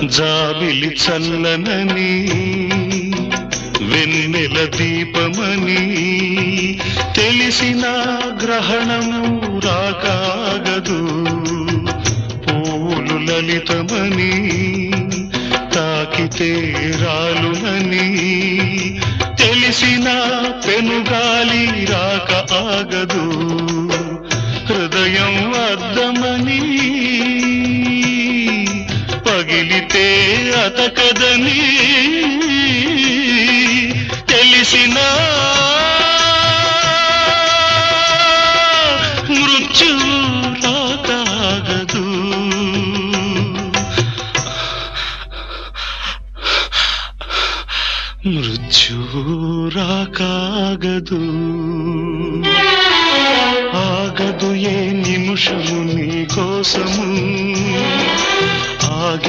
జాబిలి చల్లనని వెన్నెల దీపమని తెలిసిన గ్రహణము రాకాగదు. పూలు లలితమని తాకితే రాలునని తెలిసిన పెనుగాలి రాక ఆగదు. హృదయం అద్దమని పగిలితే అతకదని తెలిసిన మృత్యువు రాకాగదు. మృత్యువు రాకాగదు. ఆగదు ఏ నిమిషము నీ కోసము,